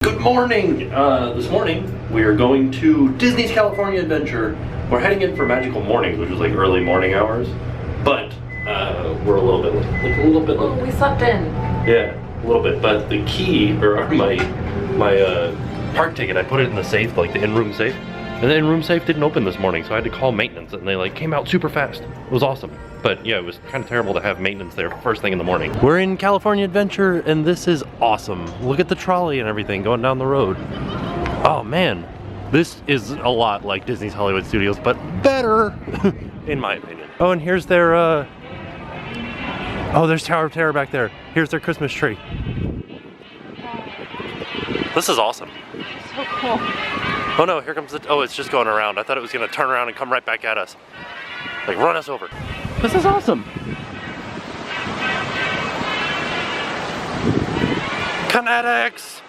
Good morning! This morning we are going to Disney's California Adventure. We're heading in for Magical Mornings, which is like early morning hours, but we're a little bit late. Oh, we slept in. Yeah, a little bit. But the key, or my park ticket, I put it in the safe, like the in-room safe, and the in-room safe didn't open this morning, so I had to call maintenance, and they like came out super fast. It was awesome. But yeah, it was kind of terrible to have maintenance there first thing in the morning. We're in California Adventure, and this is awesome. Look at the trolley and everything going down the road. Oh man, this is a lot like Disney's Hollywood Studios, but better, in my opinion. Oh, and here's their, oh, there's Tower of Terror back there. Here's their Christmas tree. This is awesome. So cool. Oh no, here comes the, oh, it's just going around. I thought it was gonna turn around and come right back at us. Like run us over. This is awesome. Kinetics!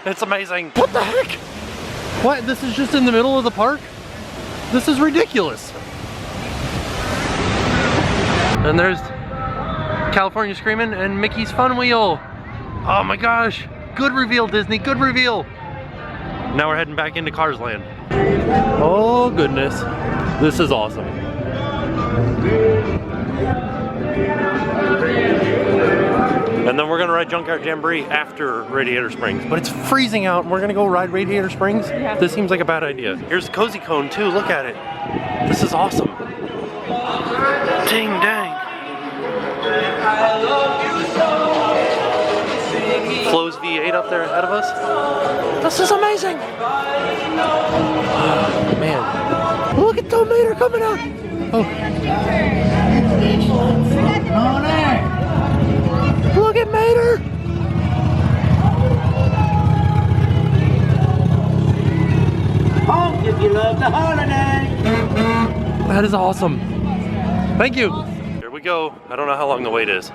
It's amazing. What the heck? What? This is just in the middle of the park? This is ridiculous. And there's California Screamin and Mickey's Fun Wheel. Oh my gosh. Good reveal, Disney. Good reveal. Now we're heading back into Cars Land. Oh goodness. This is awesome. And then we're gonna ride Junkyard Jamboree after Radiator Springs. But it's freezing out and we're gonna go ride Radiator Springs? Yeah. This seems like a bad idea. Here's Cozy Cone too, look at it. This is awesome. Ding dang. Flo's V8 up there ahead of us. This is amazing. Oh, man. Look at Tomater coming out. Oh. Look at Mater! Honk if you love the holiday! That is awesome. Thank you. Here we go. I don't know how long the wait is.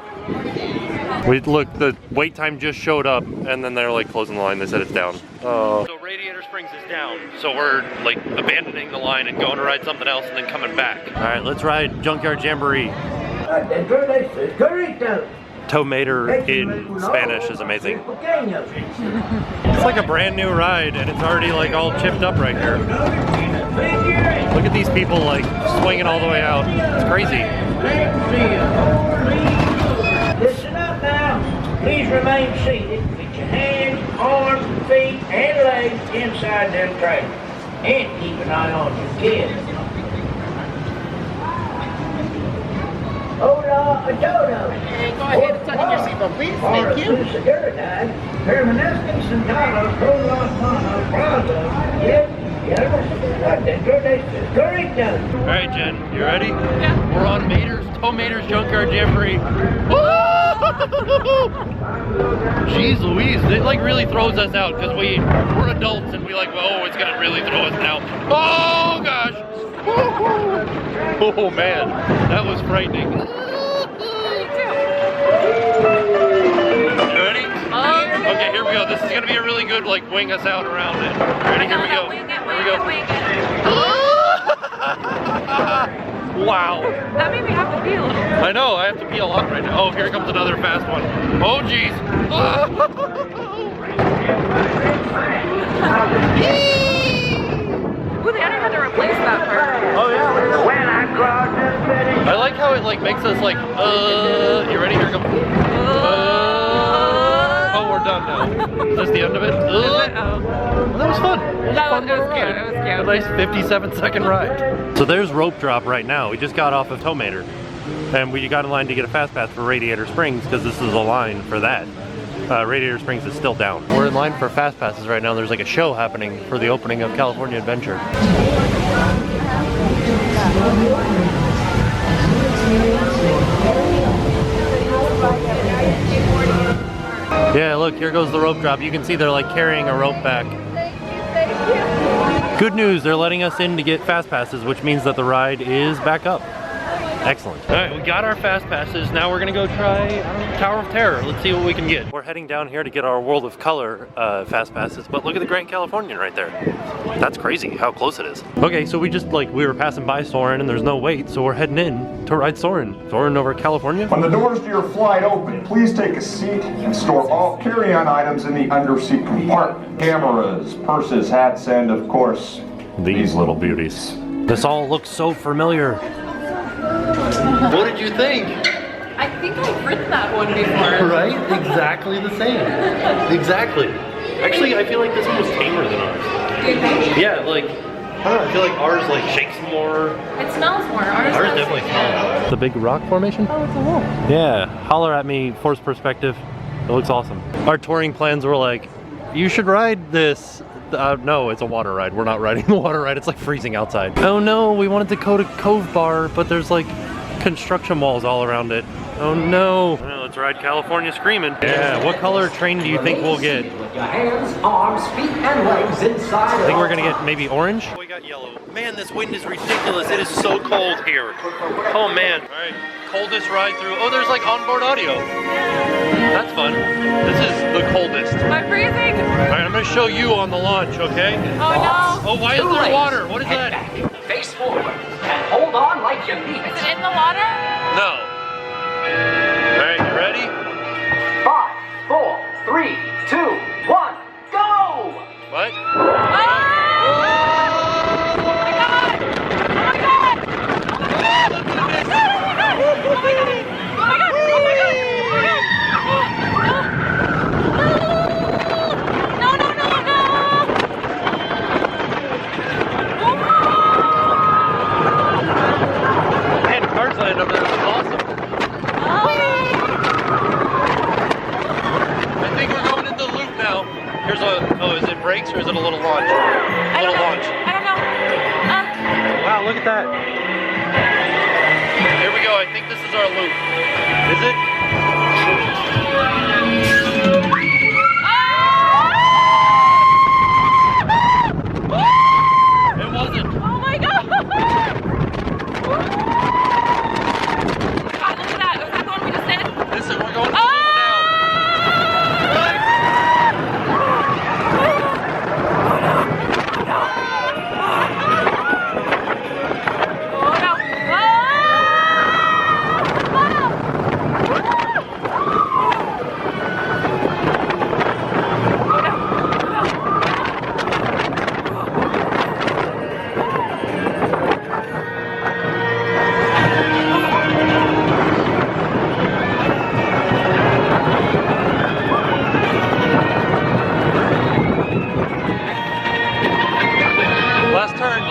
Look, the wait time just showed up, and then they're like closing the line. They said it's down. Oh. So Radiator Springs is down. So we're like abandoning the line and going to ride something else and then coming back. All right, let's ride Junkyard Jamboree. Tomater in Spanish is amazing. It's like a brand new ride and it's already like all chipped up right here. Look at these people like swinging all the way out. It's crazy. Listen up now. Please remain seated with your hands, arms, feet, and legs inside them trailers. And keep an eye on your kids. Hola, a dodo. And go ahead and tuck in your seatbelt, please. Thank you. All right, Jen, you ready? Yeah. We're on Tomater's Junkyard Jamboree. Jeez Louise, it like really throws us out because we're adults and we like, oh, it's gonna really throw us down. Oh gosh. Oh man, that was frightening. Ready? Okay, here we go. This is gonna be a really good like wing us out around it. Ready? Here we go. Here we go. Wow. That made me have to pee a little. I know, I have to pee a lot right now. Oh, here comes another fast one. Oh geez. Ooh, they had to replace that part. Oh yeah. I like how it like makes us like, you ready? Here it comes. Oh, we're done now. Is this the end of it? Well, that was fun. It was It was cute. a nice 57-second ride. So there's rope drop right now. We just got off of Tomater. And we got in line to get a fast pass for Radiator Springs because this is a line for that. Radiator Springs is still down. We're in line for fast passes right now. There's like a show happening for the opening of California Adventure. Yeah, look, here goes the rope drop. You can see they're like carrying a rope back. Good news, they're letting us in to get fast passes, which means that the ride is back up. Excellent. All right, we got our fast passes. Now we're gonna go try Tower of Terror. Let's see what we can get. We're heading down here to get our World of Color fast passes, but look at the Grand Californian right there. That's crazy how close it is. Okay, so we were passing by Soarin' and there's no wait, so we're heading in to ride Soarin'. Soarin' over California. When the doors to your flight open, please take a seat and store all carry-on items in the underseat compartment. Cameras, purses, hats, and of course, These little beauties. This all looks so familiar. What did you think? I think I've written that one before. Right? Exactly the same. Exactly. Actually, I feel like this one was tamer than ours. Do you think? Yeah, like, I don't know, I feel like ours like shakes more. It smells more. Ours Ours does. definitely smells more. The big rock formation? Oh, it's a wall. Yeah, holler at me, force perspective. It looks awesome. Our touring plans were like, you should ride this. No, it's a water ride. We're not riding the water ride. It's like freezing outside. Oh no, we wanted to go to Cove Bar, but there's like construction walls all around it. Oh no. Well, let's ride California Screamin'. Yeah, what color train do you think we'll get? With your hands, arms, feet, and legs inside. I think we're gonna get maybe orange. We got yellow. Man, this wind is ridiculous. It is so cold here. Oh man. All right, coldest ride through. Oh, there's like onboard audio. That's fun. This is the coldest. I'm freezing. All right, I'm gonna show you on the launch, okay? Oh no. Oh, why is there water? What is Head that? back, face forward, and hold on like you need Is it. it in the water? No. All right, you ready? 5, 4, 3, 2, 1, go! What? Man, Carthay over there was awesome. I think we're going into the loop now. Here's a, oh, is it brakes or is it a little launch? A little launch. I don't know. Wow, look at that. Here we go, I think this is our loop. Is it? It wasn't. Oh my god! God, look at that. Was that the one we just did? This is, we're going to the loop now. Oh no. Last turn.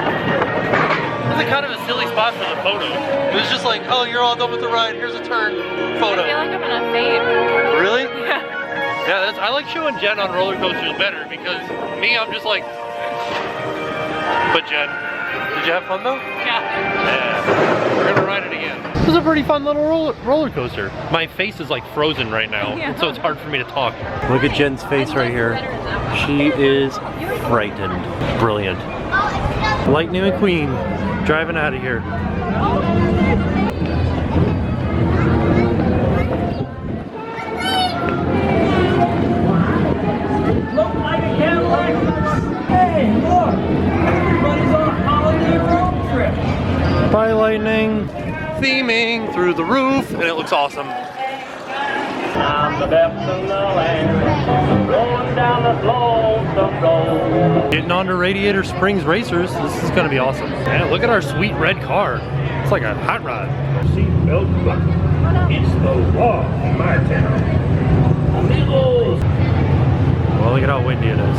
This is kind of a silly spot for the photo. It was just like, oh, you're all done with the ride. Here's a turn. Photo. I feel like I'm gonna faint. Really? Yeah. Yeah, that's, I like showing Jen on roller coasters better because me, I'm just like. But Jen, did you have fun though? Yeah. Yeah. We're gonna ride it again. This is a pretty fun little roller coaster. My face is like frozen right now, Yeah. so it's hard for me to talk. Look at Jen's face right here. She is frightened. Brilliant. Lightning McQueen driving out of here. Look like a Cadillac. Hey, look! Everybody's on a holiday road trip. Bye, Lightning. Theming through the roof, and it looks awesome. I'm the best in the land, rolling down the lonesome road. Getting on to Radiator Springs Racers. This is gonna be awesome. Man, look at our sweet red car. It's like a hot rod. Seatbelt buckle. It's the law in my town. Amigos. Well, look at how windy it is.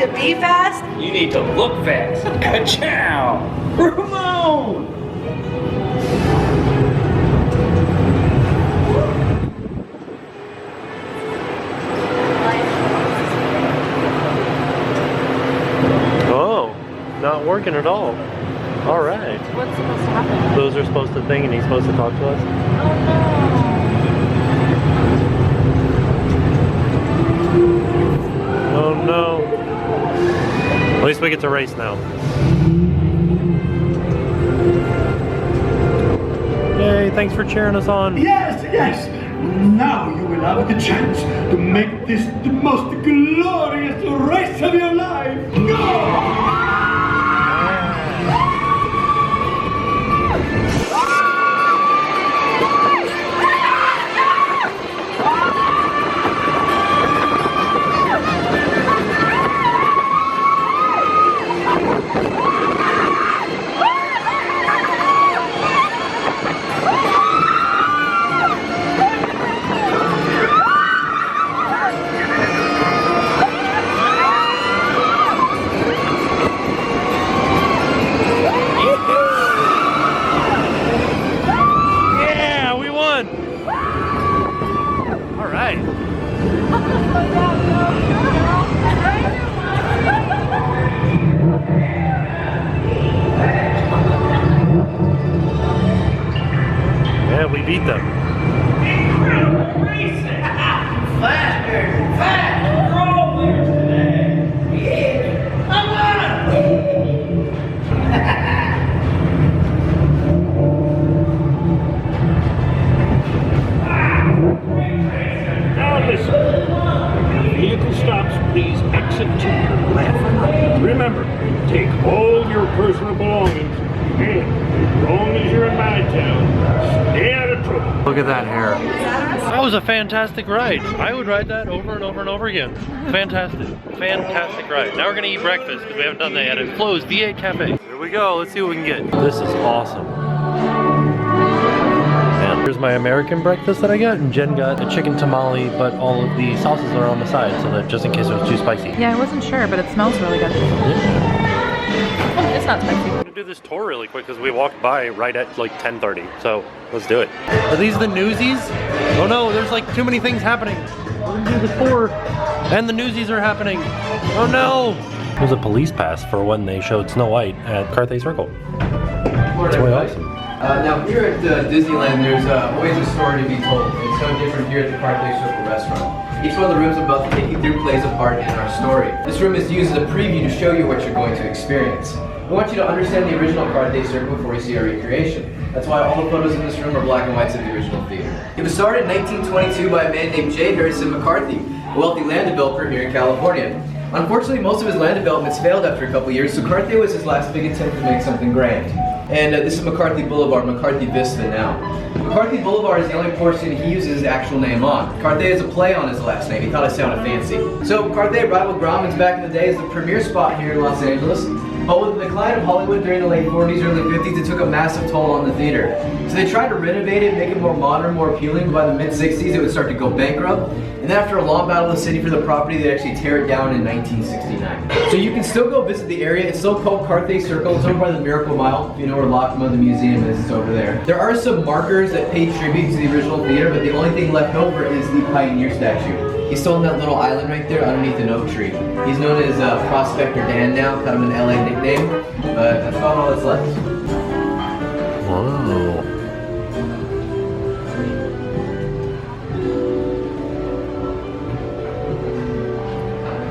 to be fast? You need to look fast. Ka-chow! Ramon! Oh, not working at all. All right. What's supposed to happen? Those are supposed to thing, and he's supposed to talk to us. Oh no. At least we get to race now. Yay, thanks for cheering us on. Yes, yes. Now you will have the chance to make this the most glorious race of your life. Go! Yeah, we beat them. Incredible racing! Faster! Faster! We're all winners today! Yeah! I'm Now listen. When the vehicle stops, please exit to your left. Remember, take all your personal belongings. And as long as you're in my town, stay out of trouble. Look at that hair. That was a fantastic ride. I would ride that over and over and over again. Fantastic. Fantastic ride. Now we're gonna eat breakfast because we haven't done that yet. It's closed, V8 Cafe. Here we go, let's see what we can get. This is awesome. And here's my American breakfast that I got, and Jen got a chicken tamale, but all of the sauces are on the side, so that just in case it was too spicy. Yeah, I wasn't sure, but it smells really good. Yeah. It's not spicy. I'm gonna do this tour really quick because we walked by right at like 10:30, so let's do it. Are these the Newsies? Oh no, there's like too many things happening. We're gonna do the tour, and the Newsies are happening. Oh no! There's a police pass for when they showed Snow White at Carthay Circle. That's way awesome. Now here at Disneyland, there's always a story to be told. It's no different here at the Carthay Circle restaurant. Each one of the rooms I'm about to take you through plays a part in our story. This room is used as a preview to show you what you're going to experience. We want you to understand the original Carthay Circle before you see our recreation. That's why all the photos in this room are black and whites of the original theater. It was started in 1922 by a man named J. Harrison McCarthy, a wealthy land developer here in California. Unfortunately, most of his land developments failed after a couple years, so Carthay was his last big attempt to make something grand. And this is McCarthy Boulevard, McCarthy Vista now. McCarthy Boulevard is the only portion he uses his actual name on. Carthay is a play on his last name. He thought it sounded fancy. So Carthay, right with Grauman's back in the day, is the premier spot here in Los Angeles. But with the decline of Hollywood during the late 40s, early 50s, it took a massive toll on the theater. So they tried to renovate it, make it more modern, more appealing. By the mid-60s, it would start to go bankrupt. And then after a long battle of the city for the property, they actually tear it down in 1969. So you can still go visit the area. It's still called Carthay Circle. It's over by the Miracle Mile. If you know where Lockma, the museum is, it's over there. There are some markers that pay tribute to the original theater, but the only thing left over is the Pioneer statue. He's still on that little island right there underneath an oak tree. He's known as Prospector Dan now, kind of an LA nickname, but that's about all that's left. Whoa.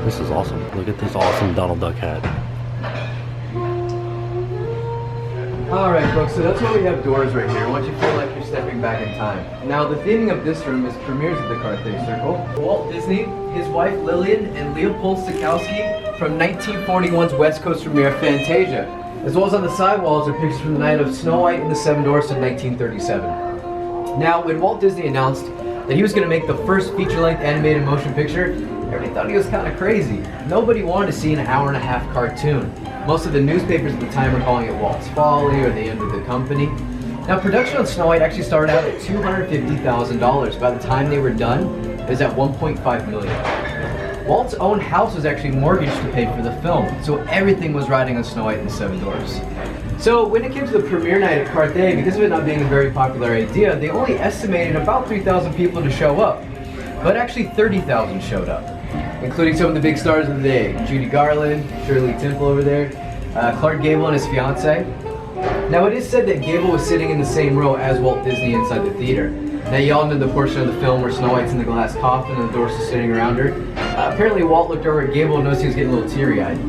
This is awesome. Look at this awesome Donald Duck hat. Alright folks, so that's why we have doors right here. I want you to feel like you're stepping back in time. Now the theming of this room is premieres at the Carthay Circle. Walt Disney, his wife Lillian, and Leopold Stokowski from 1941's West Coast premiere Fantasia. As well as on the side walls are pictures from the night of Snow White and the Seven Dwarfs in 1937. Now when Walt Disney announced that he was going to make the first feature-length animated motion picture, everybody thought he was kind of crazy. Nobody wanted to see an hour-and-a-half cartoon. Most of the newspapers at the time were calling it Walt's Folly or the end of the company. Now production on Snow White actually started out at $250,000. By the time they were done, it was at $1.5 million. Walt's own house was actually mortgaged to pay for the film, so everything was riding on Snow White and the Seven Dwarfs. So when it came to the premiere night at Carthay, because of it not being a very popular idea, they only estimated about 3,000 people to show up. But actually 30,000 showed up, including some of the big stars of the day. Judy Garland, Shirley Temple over there, Clark Gable and his fiance. Now it is said that Gable was sitting in the same row as Walt Disney inside the theater. Now you all know the portion of the film where Snow White's in the glass coffin and the Dwarfs are sitting around her. Apparently Walt looked over at Gable and noticed he was getting a little teary-eyed.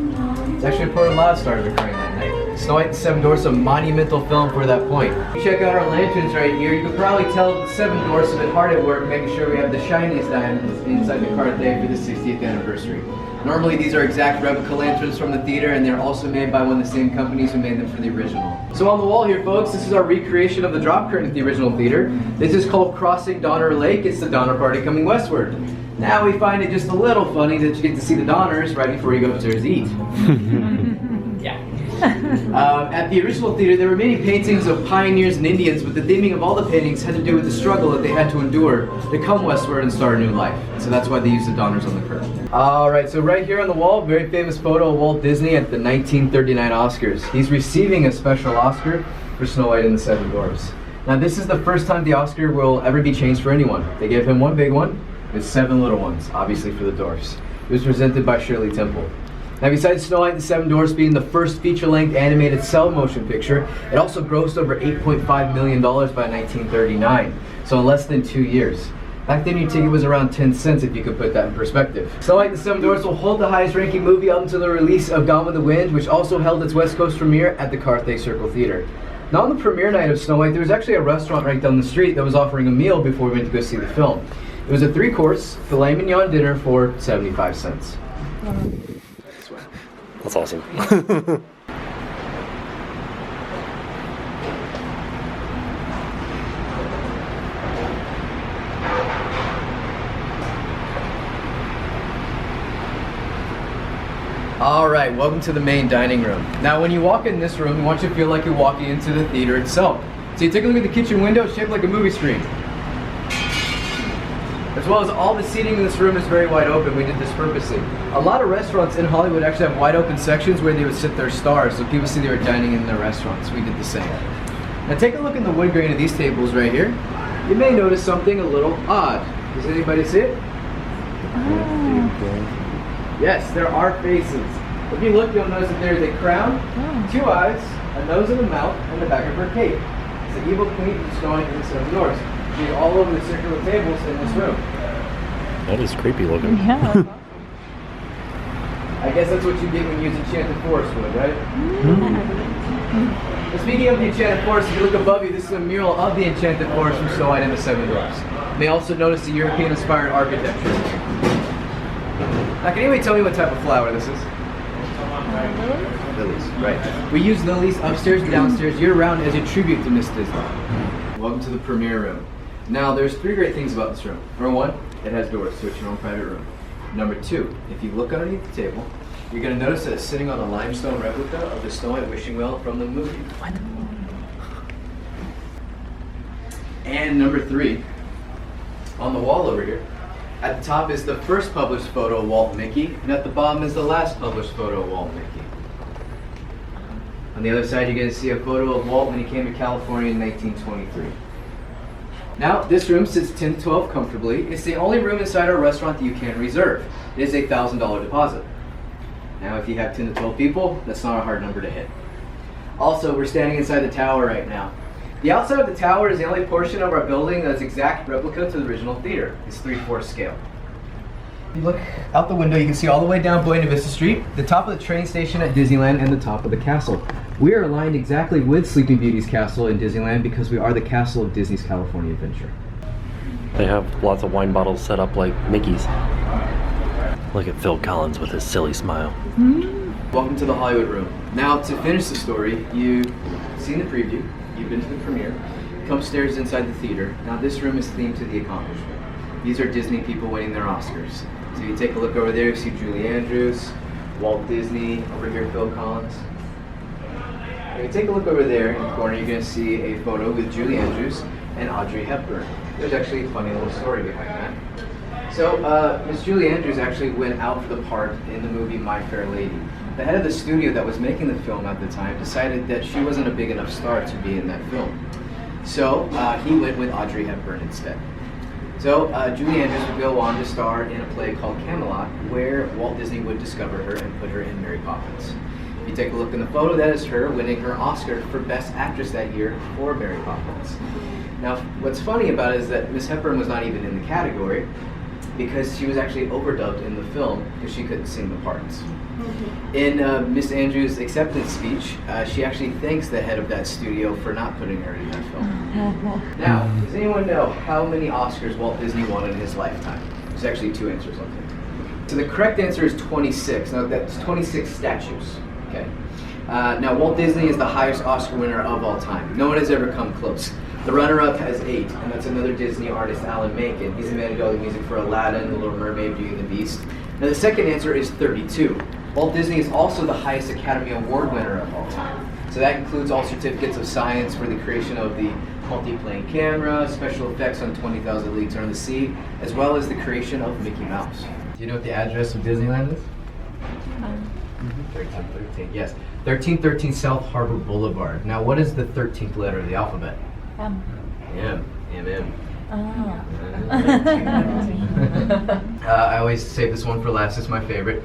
It's actually important a lot of stars were crying that night. Snow White and the Seven Dwarfs is a monumental film for that point. If you check out our lanterns right here, you can probably tell the Seven Dwarfs have been hard at work making sure we have the shiniest diamonds inside the Carthay for the 60th anniversary. Normally these are exact replica lanterns from the theater, and they're also made by one of the same companies who made them for the original. So on the wall here, folks, this is our recreation of the drop curtain at the original theater. This is called Crossing Donner Lake. It's the Donner Party coming westward. Now we find it just a little funny that you get to see the Donners right before you go upstairs to eat. Yeah. At the original theater, there were many paintings of pioneers and Indians, but the theming of all the paintings had to do with the struggle that they had to endure to come westward and start a new life. So that's why they used the Donners on the curtain. Alright, so right here on the wall, very famous photo of Walt Disney at the 1939 Oscars. He's receiving a special Oscar for Snow White and the Seven Dwarfs. Now this is the first time the Oscar will ever be changed for anyone. They gave him one big one, with 7 little ones, obviously for the Dwarfs. It was presented by Shirley Temple. Now besides Snow White and the Seven Dwarfs being the first feature-length animated cell motion picture, it also grossed over $8.5 million by 1939, so in less than 2 years. Back then your ticket was around 10 cents if you could put that in perspective. Snow White and the Seven Dwarfs will hold the highest ranking movie up until the release of Gone with the Wind, which also held its West Coast premiere at the Carthay Circle Theater. Now on the premiere night of Snow White, there was actually a restaurant right down the street that was offering a meal before we went to go see the film. It was a 3-course filet mignon dinner for 75 cents. That's awesome. Alright, welcome to the main dining room. Now when you walk in this room, we want you to feel like you're walking into the theater itself. So you take a look at the kitchen window, it's shaped like a movie screen. As well as all the seating in this room is very wide open. We did this purposely. A lot of restaurants in Hollywood actually have wide open sections where they would sit their stars, so people see they were dining in their restaurants. We did the same. Now take a look in the wood grain of these tables right here. You may notice something a little odd. Does anybody see it? Yes, there are faces. If you look, you'll notice that there's a crown, 2 eyes, a nose and a mouth, and the back of her cape. It's the evil queen who's going in the Seven Dwarfs. She's all over the circular tables in this room. That is creepy looking. Yeah. I guess that's what you get when you use Enchanted Forest wood, right? But speaking of the Enchanted Forest, if you look above you, this is a mural of the Enchanted Forest from Snow White and the Seven Dwarfs. You may also notice the European-inspired architecture. Now, can anybody tell me what type of flower this is? Lilies, right. We use lilies upstairs and downstairs year-round as a tribute to Miss Disney. Welcome to the premiere room. Now, there's 3 great things about this room. Number 1, it has doors, so it's your own private room. Number 2, if you look underneath the table, you're going to notice that it's sitting on a limestone replica of the Snow White wishing well from the movie. What? And number 3, on the wall over here, at the top is the first published photo of Walt and Mickey, and at the bottom is the last published photo of Walt and Mickey. On the other side, you're going to see a photo of Walt when he came to California in 1923. Now, this room sits 10 to 12 comfortably. It's the only room inside our restaurant that you can reserve. It is a $1,000 deposit. Now, if you have 10 to 12 people, that's not a hard number to hit. Also, we're standing inside the tower right now. The outside of the tower is the only portion of our building that's exact replica to the original theater. It's 3/4 scale. If you look out the window, you can see all the way down Buena Vista Street, the top of the train station at Disneyland, and the top of the castle. We are aligned exactly with Sleeping Beauty's castle in Disneyland because we are the castle of Disney's California Adventure. They have lots of wine bottles set up like Mickey's. Look at Phil Collins with his silly smile. Welcome to the Hollywood room. Now, to finish the story, you've seen the preview, you've been to the premiere, come upstairs inside the theater. Now, this room is themed to the accomplishment. These are Disney people winning their Oscars. So you take a look over there, you see Julie Andrews, Walt Disney, over here Phil Collins. If you take a look over there in the corner, you're going to see a photo with Julie Andrews and Audrey Hepburn. There's actually a funny little story behind that. So, Miss Julie Andrews actually went out for the part in the movie My Fair Lady. The head of the studio that was making the film at the time decided that she wasn't a big enough star to be in that film. So, he went with Audrey Hepburn instead. So, Julie Andrews would go on to star in a play called Camelot, where Walt Disney would discover her and put her in Mary Poppins. If you take a look in the photo, that is her winning her Oscar for Best Actress that year for Mary Poppins. Now, what's funny about it is that Miss Hepburn was not even in the category because she was actually overdubbed in the film because she couldn't sing the parts. In Miss Andrews' acceptance speech, she actually thanks the head of that studio for not putting her in that film. Now, does anyone know how many Oscars Walt Disney won in his lifetime? There's actually two answers, I'll take. So the correct answer is 26. Now, that's 26 statues. Okay. Now, Walt Disney is the highest Oscar winner of all time. No one has ever come close. The runner-up has 8, and that's another Disney artist, Alan Menken. He's the man who did all the music for Aladdin, The Little Mermaid, Beauty and the Beast. Now, the second answer is 32. Walt Disney is also the highest Academy Award winner of all time. So that includes all certificates of science for the creation of the multi-plane camera, special effects on 20,000 Leagues Under the Sea, as well as the creation of Mickey Mouse. Do you know what the address of Disneyland is? 1313, yes. 1313 South Harbor Boulevard. Now, what is the 13th letter of the alphabet? M. M. Oh. I always save this one for last. It's my favorite.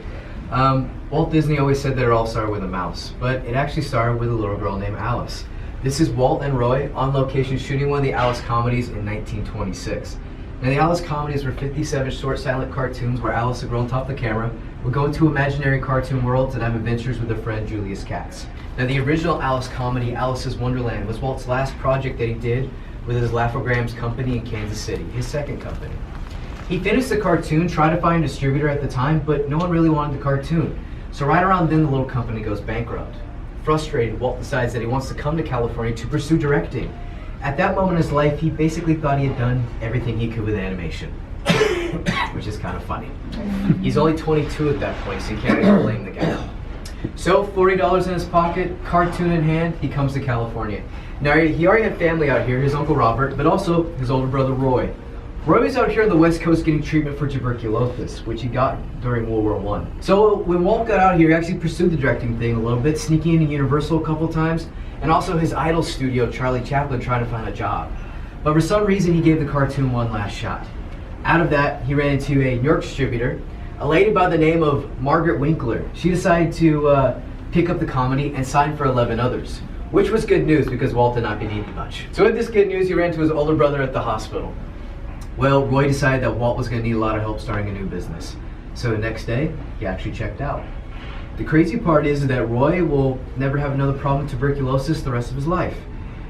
Walt Disney always said that it all started with a mouse, but it actually started with a little girl named Alice. This is Walt and Roy on location shooting one of the Alice comedies in 1926. Now, the Alice comedies were 57 short silent cartoons where Alice, a girl on top of the camera, would go into imaginary cartoon worlds and have adventures with her friend Julius Katz. Now, the original Alice comedy, Alice's Wonderland, was Walt's last project that he did with his Laugh-O-Grams company in Kansas City, his second company. He finished the cartoon, tried to find a distributor at the time, but no one really wanted the cartoon. So right around then, the little company goes bankrupt. Frustrated, Walt decides that he wants to come to California to pursue directing. At that moment in his life, he basically thought he had done everything he could with animation, which is kind of funny. He's only 22 at that point, so you can't really blame the guy. So, $40 in his pocket, cartoon in hand, he comes to California. Now, he already had family out here, his uncle Robert, but also his older brother Roy. Roy was out here on the West Coast getting treatment for tuberculosis, which he got during World War I. So when Walt got out here, he actually pursued the directing thing a little bit, sneaking into Universal a couple times, and also his idol studio, Charlie Chaplin, trying to find a job. But for some reason, he gave the cartoon one last shot. Out of that, he ran into a New York distributor, a lady by the name of Margaret Winkler. She decided to pick up the comedy and sign for 11 others, which was good news because Walt did not be needed much. So with this good news, he ran to his older brother at the hospital. Well, Roy decided that Walt was going to need a lot of help starting a new business. So the next day, he actually checked out. The crazy part is that Roy will never have another problem with tuberculosis the rest of his life.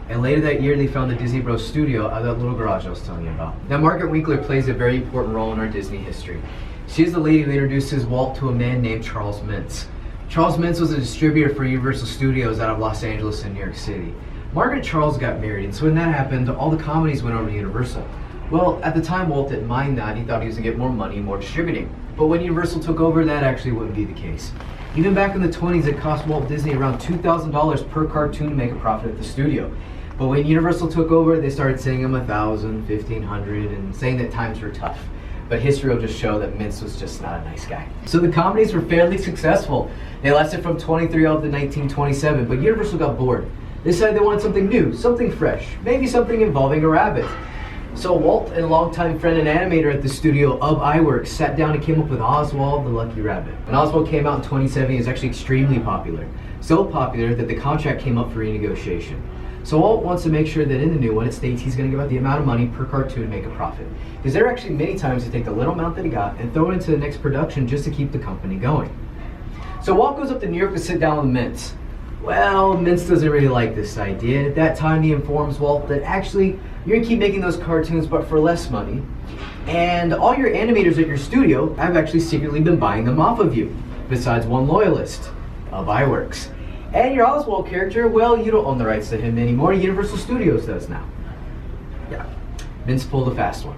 And later that year, they found the Disney Bros studio out of that little garage I was telling you about. Now, Margaret Winkler plays a very important role in our Disney history. She's the lady who introduces Walt to a man named Charles Mintz. Charles Mintz was a distributor for Universal Studios out of Los Angeles and New York City. Margaret and Charles got married, and so when that happened, all the comedies went over to Universal. Well, at the time, Walt didn't mind that. He thought he was going to get more money and more distributing. But when Universal took over, that actually wouldn't be the case. Even back in the 20s, it cost Walt Disney around $2,000 per cartoon to make a profit at the studio. But when Universal took over, they started saying him $1,000, $1,500, and saying that times were tough. But history will just show that Mintz was just not a nice guy. So the comedies were fairly successful. They lasted from 23 up to 1927, but Universal got bored. They decided they wanted something new, something fresh, maybe something involving a rabbit. So Walt and longtime friend and animator at the studio of iWorks sat down and came up with Oswald the Lucky Rabbit. And Oswald came out in 2017 and is actually extremely popular. So popular that the contract came up for renegotiation. So Walt wants to make sure that in the new one it states he's going to give out the amount of money per cartoon to make a profit. Because there are actually many times he take the little amount that he got and throw it into the next production just to keep the company going. So Walt goes up to New York to sit down with Mintz. Well, Mintz doesn't really like this idea. At that time he informs Walt that actually you're going to keep making those cartoons but for less money. And all your animators at your studio, I've actually secretly been buying them off of you, besides one loyalist of iWorks. And your Oswald character, well, you don't own the rights to him anymore. Universal Studios does now. Yeah, Mintz pulled a fast one.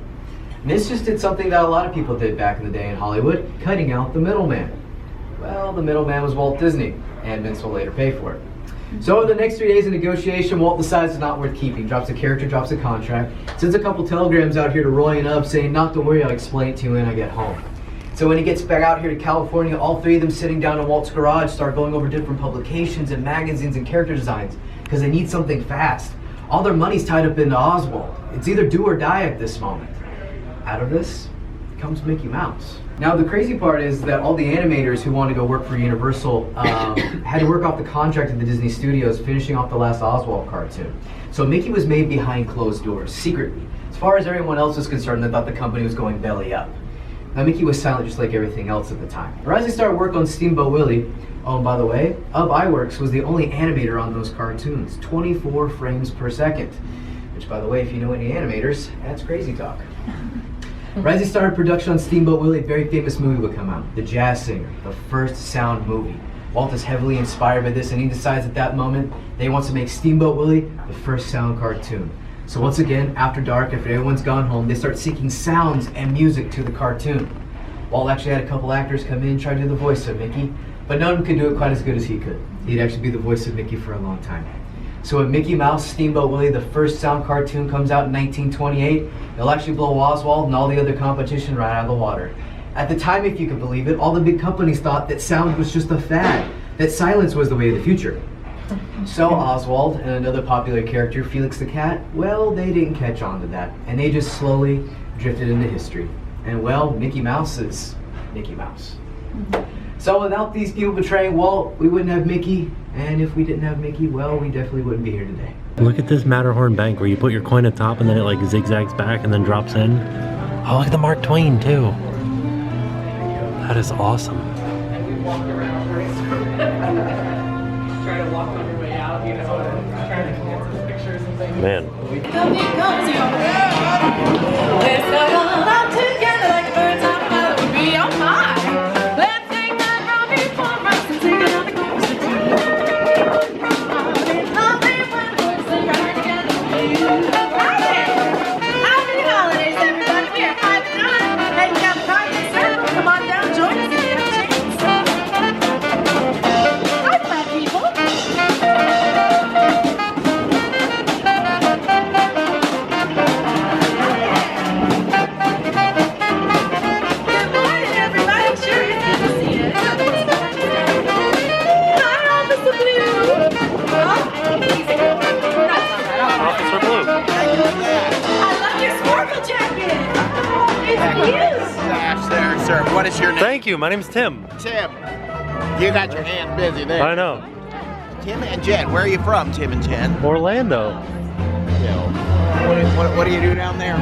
Mintz just did something that a lot of people did back in the day in Hollywood, cutting out the middleman. Well, the middleman was Walt Disney, and Mintz will later pay for it. So over the next 3 days of negotiation, Walt decides it's not worth keeping. Drops a character, drops a contract, sends a couple telegrams out here to Roy and Ub saying, not to worry, I'll explain it to you when I get home. So when he gets back out here to California, all three of them sitting down in Walt's garage start going over different publications and magazines and character designs because they need something fast. All their money's tied up into Oswald. It's either do or die at this moment. Out of this comes Mickey Mouse. Now the crazy part is that all the animators who wanted to go work for Universal had to work off the contract at the Disney Studios, finishing off the last Oswald cartoon. So Mickey was made behind closed doors, secretly. As far as everyone else was concerned, they thought the company was going belly up. Now Mickey was silent just like everything else at the time. But as they started work on Steamboat Willie, oh and by the way, Ub Iwerks was the only animator on those cartoons, 24 frames per second. Which by the way, if you know any animators, that's crazy talk. Right as he started production on Steamboat Willie, a very famous movie would come out, The Jazz Singer, the first sound movie. Walt is heavily inspired by this and he decides at that moment that he wants to make Steamboat Willie the first sound cartoon. So once again, after dark, after everyone's gone home, they start seeking sounds and music to the cartoon. Walt actually had a couple actors come in, try to do the voice of Mickey, but none of them could do it quite as good as he could. He'd actually be the voice of Mickey for a long time. So when Mickey Mouse Steamboat Willie, the first sound cartoon, comes out in 1928, it'll actually blow Oswald and all the other competition right out of the water. At the time, if you could believe it, all the big companies thought that sound was just a fad, that silence was the way of the future. So Oswald and another popular character, Felix the Cat, well, they didn't catch on to that, and they just slowly drifted into history. And well, Mickey Mouse is Mickey Mouse. So without these people betraying Walt, we wouldn't have Mickey, and if we didn't have Mickey, well, we definitely wouldn't be here today. Look at this Matterhorn bank where you put your coin at top and then it like zigzags back and then drops in. Oh, look at the Mark Twain too. That is awesome. And we walked around try to walk on your way out, you know, trying to get some pictures and things. Man. Let's go out together like birds on fire would be on fire. Let's take that rocky for us and take another course of tea. It's lovely when we're sitting right together with you. Happy holidays, everybody. We are 5 to 9. Hey, we got the Carthay circle. Come on down, join us if you have a chance. Hi, fat people. What is your name? Thank you, my name's Tim. Tim. You got your hands busy there. I know. Tim and Jen. Where are you from, Tim and Jen? Orlando. What do you do down there?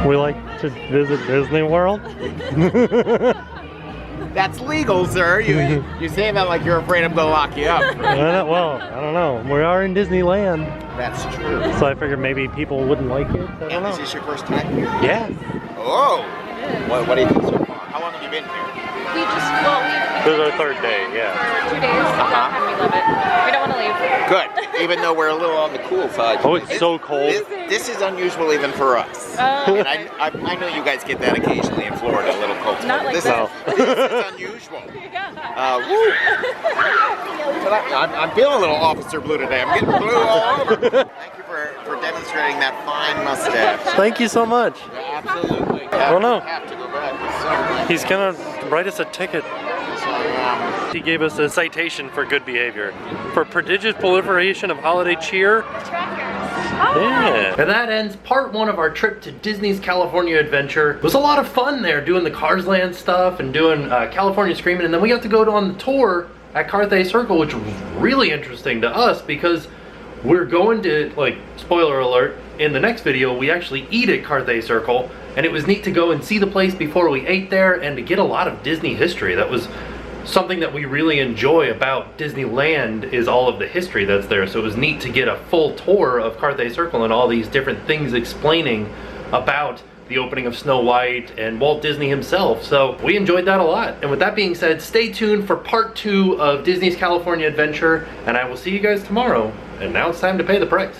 We like to visit Disney World. That's legal, sir. You say that like you're afraid I'm gonna lock you up. Well, I don't know. We are in Disneyland. That's true. So I figured maybe people wouldn't like it. I don't And know. is this your first time here? Yeah. Oh. What do you think so far? How long have you been here? We just, well, This is our third day, yeah. for 2 days, and we love it. We don't want to leave. Good. Even though we're a little on the cool side. Oh, it's so cold. This is unusual even for us. And I know you guys get that occasionally in Florida, a little cold. Not like this that. This is unusual. Woo. But I'm feeling a little officer blue today. I'm getting blue all over. Thank you for demonstrating that fine mustache. Thank you so much. Yeah, absolutely. I don't know. Have to go back. He's gonna write us a ticket. He gave us a citation for good behavior. For prodigious proliferation of holiday cheer. Yeah. And that ends part 1 of our trip to Disney's California Adventure. It was a lot of fun there doing the Cars Land stuff and doing California Screamin', and then we got to go on the tour at Carthay Circle, which was really interesting to us because we're going to, like, spoiler alert, in the next video we actually eat at Carthay Circle, and it was neat to go and see the place before we ate there and to get a lot of Disney history. That was something that we really enjoy about Disneyland, is all of the history that's there. So it was neat to get a full tour of Carthay Circle and all these different things explaining about the opening of Snow White and Walt Disney himself. So we enjoyed that a lot. And with that being said, stay tuned for part 2 of Disney's California Adventure, and I will see you guys tomorrow. And now it's time to pay the price.